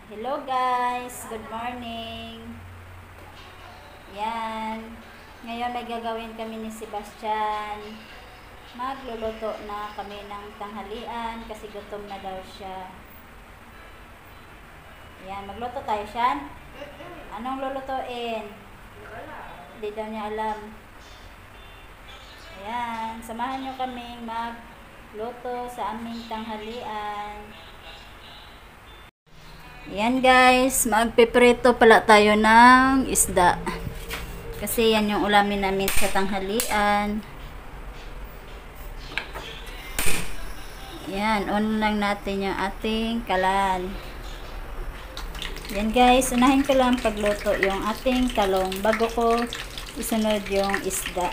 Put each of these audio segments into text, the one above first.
Hello guys, good morning. Yan. Ngayon may gagawin kami ni Sebastian. Magluluto na kami ng tanghalian kasi gutom na daw siya. Yan, magluto tayo siya. Anong lulutuin? Hindi daw niya alam. Ayan, samahan nyo kaming magluto sa aming tanghalian. Yan guys, magpiprito pala tayo ng isda. Kasi yan yung ulamin namin sa tanghalian. Yan, on lang natin yung ating kalan. Yan guys, unahin ko lang pagluto yung ating talong bago ko isunod yung isda.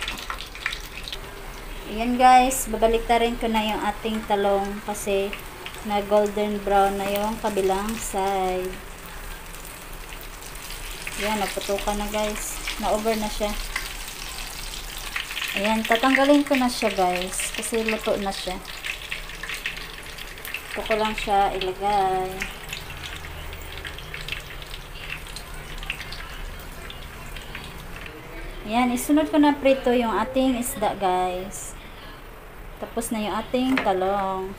Yan guys, babaliktarin ko na yung ating talong kasi na golden brown na yung kabilang side. Ayan, naputukan na guys. Na-over na siya. Ayan, tatanggalin ko na siya guys. Kasi luto na siya. Ito ko lang siya ilagay. Ayan, isunod ko na prito yung ating isda guys. Tapos na yung ating talong.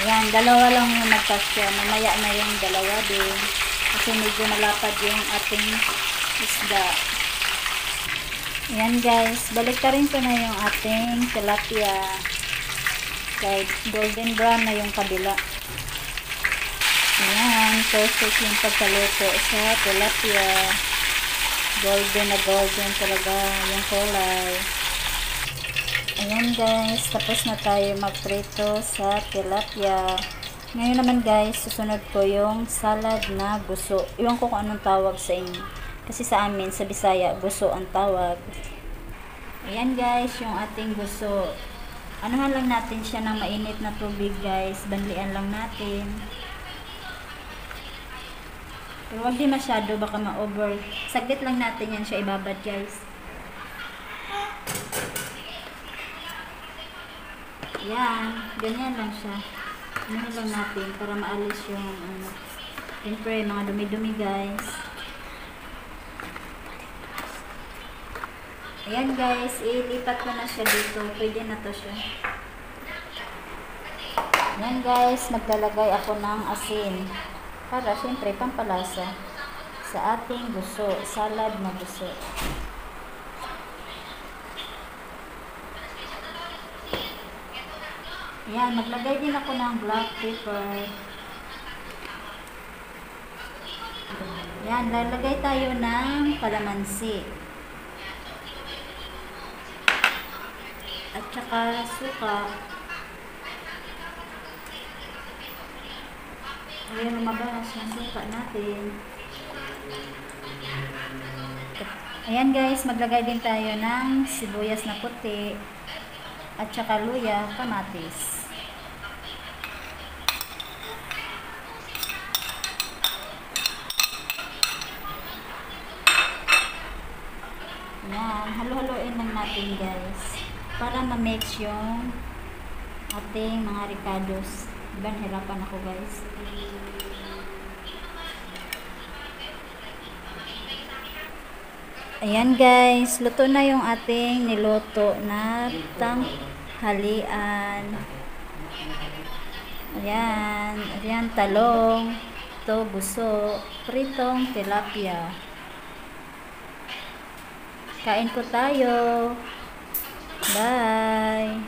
Ayan, dalawa lang yung magkasya. Mamaya na yung dalawa din. Kasi medyo malapad yung ating isda. Ayan guys, baliktarin ko na yung ating tilapia. Kaya golden brown na yung kabila. Ayan, perfect yung pagkaluto sa tilapia. Golden na golden talaga yung kulay. Ayan guys, tapos na tayo magprito sa tilapia. Ngayon naman guys, susunod ko yung salad na guso. Iwan ko kung anong tawag sa inyo. Kasi sa amin, sa Bisaya, guso ang tawag. Ayan guys, yung ating guso. Anuhan lang natin siya ng mainit na tubig guys. Banlian lang natin. Pero wag di masyado, baka ma-over. Saglit lang natin yan siya ibabad guys. Yan, ganyan lang siya. Ganyan lang natin para maalis yung siyempre mga dumi-dumi guys. Ayan guys, ilipat ko na siya dito. Pwede na to siya. Ayan guys, maglalagay ako ng asin. Para siyempre pampalasa sa ating guso. Salad na guso. Ayan, maglagay din ako ng black pepper. Ayan, lalagay tayo ng kalamansi. At saka suka. Ayan, lumabas yung suka natin. Ayan guys, maglagay din tayo ng sibuyas na puti. At saka luya, kamatis. Yan, halo-haloin lang natin guys. Para ma-mix yung ating mga ricados. Diba, nahirapan ako guys. Ayan guys, luto na yung ating niluto na tanghalian. Ayan, ayan talong, to guso, pritong tilapia. Kain po tayo. Bye!